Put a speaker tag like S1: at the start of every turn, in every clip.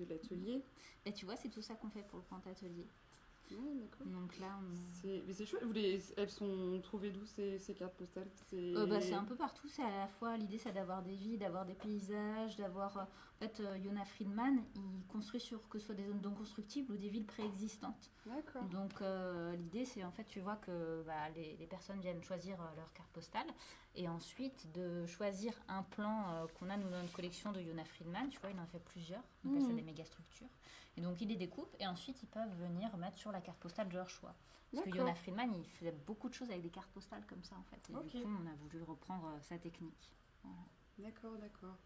S1: de l'atelier.
S2: Et tu vois, c'est tout ça qu'on fait pour le grand atelier.
S1: Ouais, d'accord.
S2: Donc là,
S1: Mais c'est chouette. Elles sont trouvées d'où ces cartes postales?
S2: c'est un peu partout. C'est à la fois l'idée, c'est d'avoir des vies, d'avoir des paysages, d'avoir. En fait, Yona Friedman, il construit sur que ce soit des zones non constructibles ou des villes préexistantes.
S1: D'accord.
S2: Donc l'idée, c'est en fait, tu vois que les personnes viennent choisir leur carte postale et ensuite de choisir un plan qu'on a nous dans notre collection de Yona Friedman. Tu vois, il en a fait plusieurs. On appelle ça des mégastructures. Et donc ils les découpent et ensuite ils peuvent venir mettre sur la carte postale de leur choix. Parce que Yona Friedman, il faisait beaucoup de choses avec des cartes postales comme ça en fait. Et du coup, on a voulu reprendre sa technique. Voilà.
S1: D'accord.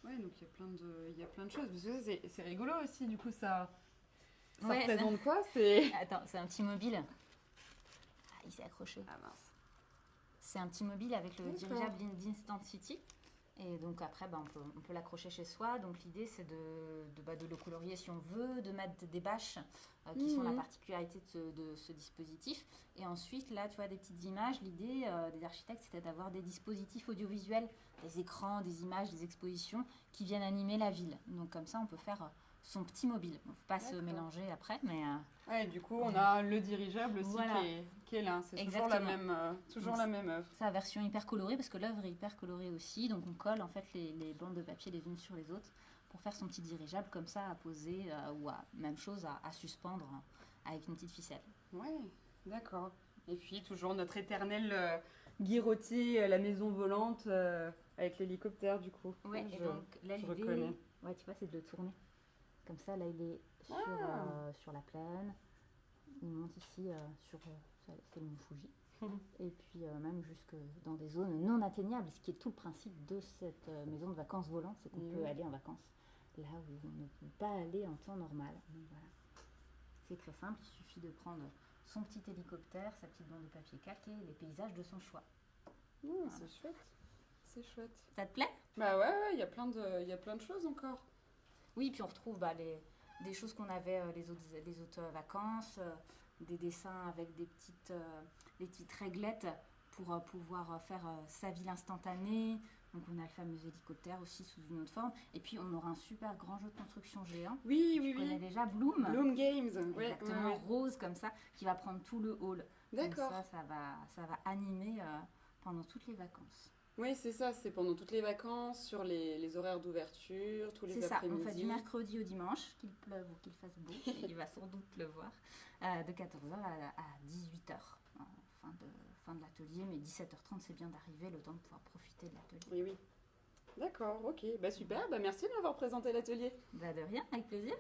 S1: Ouais, donc il y a plein de choses. Parce que c'est rigolo aussi, du coup, ça représente quoi?
S2: Attends, c'est un petit mobile. Ah, il s'est accroché.
S1: Ah mince.
S2: C'est un petit mobile avec le dirigeable d'Instant City. Et donc après, on peut l'accrocher chez soi. Donc l'idée, c'est de le colorier si on veut, de mettre des bâches qui sont la particularité de ce dispositif. Et ensuite, là, tu vois, des petites images. L'idée des architectes, c'était d'avoir des dispositifs audiovisuels, des écrans, des images, des expositions qui viennent animer la ville. Donc comme ça, on peut faire son petit mobile. Il ne faut pas se mélanger après, mais...
S1: Ouais, du coup, on a le dirigeable aussi qui est là. C'est toujours la même œuvre.
S2: C'est la version hyper colorée, parce que l'œuvre est hyper colorée aussi. Donc on colle en fait les bandes de papier les unes sur les autres pour faire son petit dirigeable comme ça à poser ou même chose à suspendre avec une petite ficelle.
S1: Ouais, d'accord. Et puis toujours notre éternel Guirotti, la maison volante avec l'hélicoptère du coup.
S2: Ouais, et donc là
S1: je reconnais.
S2: Ouais, tu vois, c'est de le tourner. Comme ça, là, il est sur la plaine. Il monte ici c'est le mont Fuji. Et puis même jusque dans des zones non atteignables, ce qui est tout le principe de cette maison de vacances volante, c'est qu'on peut aller en vacances là où on ne peut pas aller en temps normal. Donc, voilà. C'est très simple, il suffit de prendre son petit hélicoptère, sa petite bande de papier calqué et les paysages de son choix.
S1: Voilà. C'est chouette.
S2: Ça te plaît?
S1: Bah ouais, il y a plein de choses encore.
S2: Oui, puis on retrouve des choses qu'on avait les autres vacances, des dessins avec des petites réglettes pour pouvoir faire sa ville instantanée. Donc on a le fameux hélicoptère aussi sous une autre forme. Et puis on aura un super grand jeu de construction géant.
S1: Oui.
S2: On a déjà Bloom.
S1: Bloom Games.
S2: Exactement, rose comme ça, qui va prendre tout le hall.
S1: D'accord.
S2: Donc ça va animer pendant toutes les vacances.
S1: Oui, c'est ça, c'est pendant toutes les vacances, sur les horaires d'ouverture, tous les après-midi.
S2: C'est ça, on fait du mercredi au dimanche, qu'il pleuve ou qu'il fasse beau, et il va sans doute pleuvoir, de 14h à 18h, fin de l'atelier, mais 17h30 c'est bien d'arriver, le temps de pouvoir profiter de l'atelier.
S1: Oui. D'accord, ok, super, merci de m'avoir présenté l'atelier.
S2: De rien, avec plaisir.